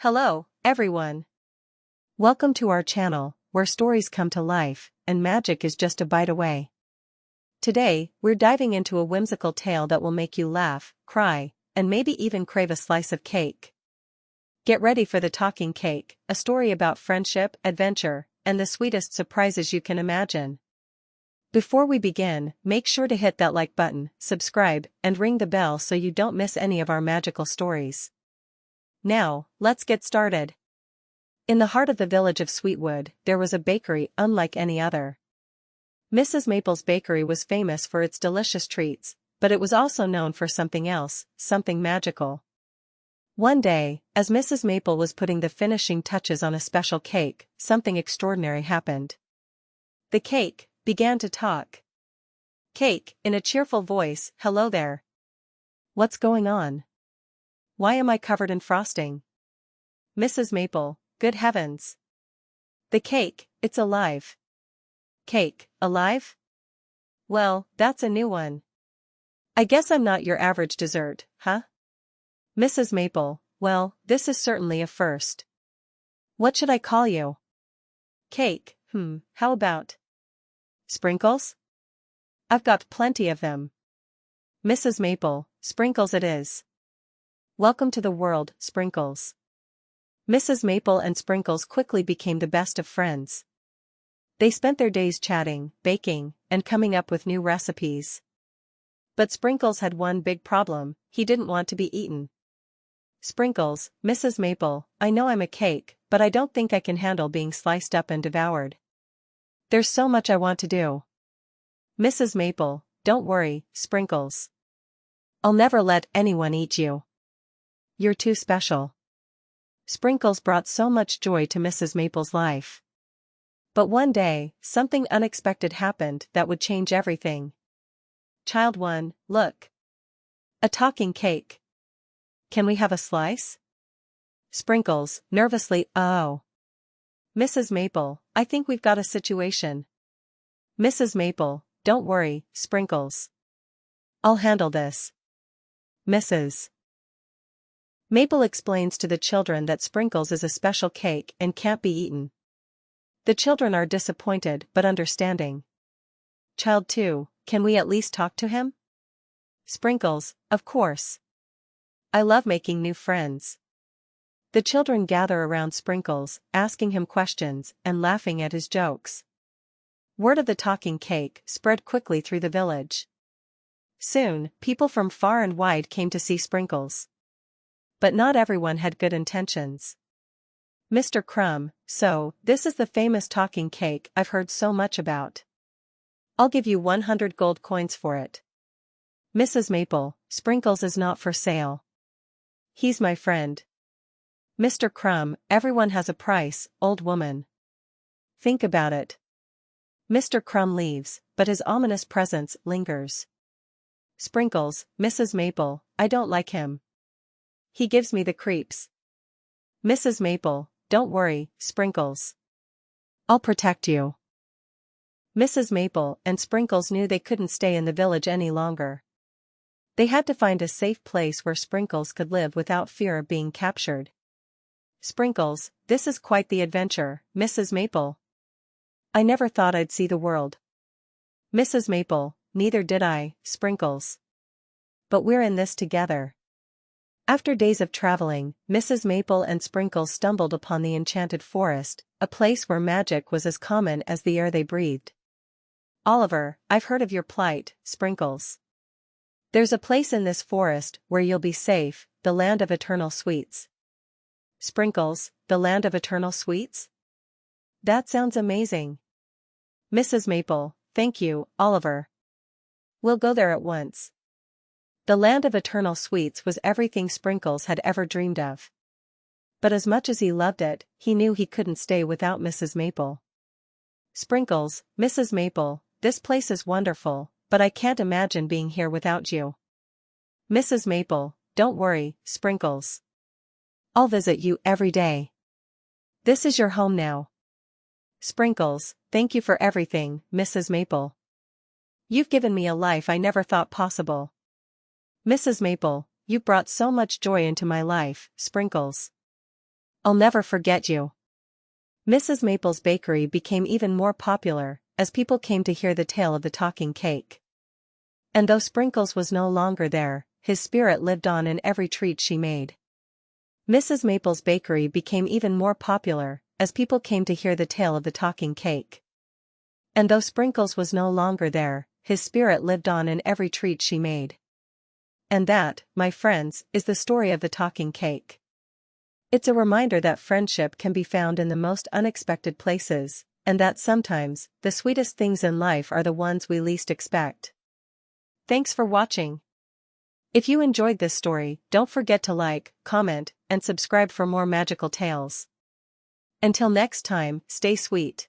Hello, everyone. Welcome to our channel, where stories come to life, and magic is just a bite away. Today, we're diving into a whimsical tale that will make you laugh, cry, and maybe even crave a slice of cake. Get ready for the talking cake, a story about friendship, adventure, and the sweetest surprises you can imagine. Before we begin, make sure to hit that like button, subscribe, and ring the bell so you don't miss any of our magical stories. Now, let's get started. In the heart of the village of Sweetwood, there was a bakery unlike any other. Mrs. Maple's bakery was famous for its delicious treats, but it was also known for something else, something magical. One day, as Mrs. Maple was putting the finishing touches on a special cake, something extraordinary happened. The cake began to talk. Cake, in a cheerful voice, "Hello there. What's going on? Why am I covered in frosting?" Mrs. Maple, "Good heavens. The cake, it's alive." Cake, alive? Well, that's a new one. I guess I'm not your average dessert, huh? Mrs. Maple, well, this is certainly a first. What should I call you? Cake, how about Sprinkles? I've got plenty of them. Mrs. Maple, Sprinkles it is. Welcome to the world, Sprinkles. Mrs. Maple and Sprinkles quickly became the best of friends. They spent their days chatting, baking, and coming up with new recipes. But Sprinkles had one big problem: he didn't want to be eaten. Sprinkles, Mrs. Maple, I know I'm a cake, but I don't think I can handle being sliced up and devoured. There's so much I want to do. Mrs. Maple, don't worry, Sprinkles. I'll never let anyone eat you. You're too special. Sprinkles brought so much joy to Mrs. Maple's life. But one day, something unexpected happened that would change everything. Child 1, look. A talking cake. Can we have a slice? Sprinkles, nervously, oh. Mrs. Maple, I think we've got a situation. Mrs. Maple, don't worry, Sprinkles. I'll handle this. Mrs. Maple explains to the children that Sprinkles is a special cake and can't be eaten. The children are disappointed but understanding. Child 2, can we at least talk to him? Sprinkles, of course. I love making new friends. The children gather around Sprinkles, asking him questions and laughing at his jokes. Word of the talking cake spread quickly through the village. Soon, people from far and wide came to see Sprinkles. But not everyone had good intentions. Mr. Crumb, so, this is the famous talking cake I've heard so much about. I'll give you 100 gold coins for it. Mrs. Maple, Sprinkles is not for sale. He's my friend. Mr. Crumb, everyone has a price, old woman. Think about it. Mr. Crumb leaves, but his ominous presence lingers. Sprinkles, Mrs. Maple, I don't like him. He gives me the creeps. Mrs. Maple, don't worry, Sprinkles. I'll protect you. Mrs. Maple and Sprinkles knew they couldn't stay in the village any longer. They had to find a safe place where Sprinkles could live without fear of being captured. Sprinkles, this is quite the adventure, Mrs. Maple. I never thought I'd see the world. Mrs. Maple, neither did I, Sprinkles. But we're in this together. After days of traveling, Mrs. Maple and Sprinkles stumbled upon the Enchanted Forest, a place where magic was as common as the air they breathed. Oliver, I've heard of your plight, Sprinkles. There's a place in this forest where you'll be safe, the land of eternal sweets. Sprinkles, the land of eternal sweets? That sounds amazing. Mrs. Maple, thank you, Oliver. We'll go there at once. The land of eternal sweets was everything Sprinkles had ever dreamed of. But as much as he loved it, he knew he couldn't stay without Mrs. Maple. Sprinkles, Mrs. Maple, this place is wonderful, but I can't imagine being here without you. Mrs. Maple, don't worry, Sprinkles. I'll visit you every day. This is your home now. Sprinkles, thank you for everything, Mrs. Maple. You've given me a life I never thought possible. Mrs. Maple, you brought so much joy into my life, Sprinkles. I'll never forget you. Mrs. Maple's bakery became even more popular, as people came to hear the tale of the talking cake. And though Sprinkles was no longer there, his spirit lived on in every treat she made. Mrs. Maple's bakery became even more popular, as people came to hear the tale of the talking cake. And though Sprinkles was no longer there, his spirit lived on in every treat she made. And that, my friends, is the story of the talking cake. It's a reminder that friendship can be found in the most unexpected places, and that sometimes, the sweetest things in life are the ones we least expect. Thanks for watching. If you enjoyed this story, don't forget to like, comment, and subscribe for more magical tales. Until next time, stay sweet.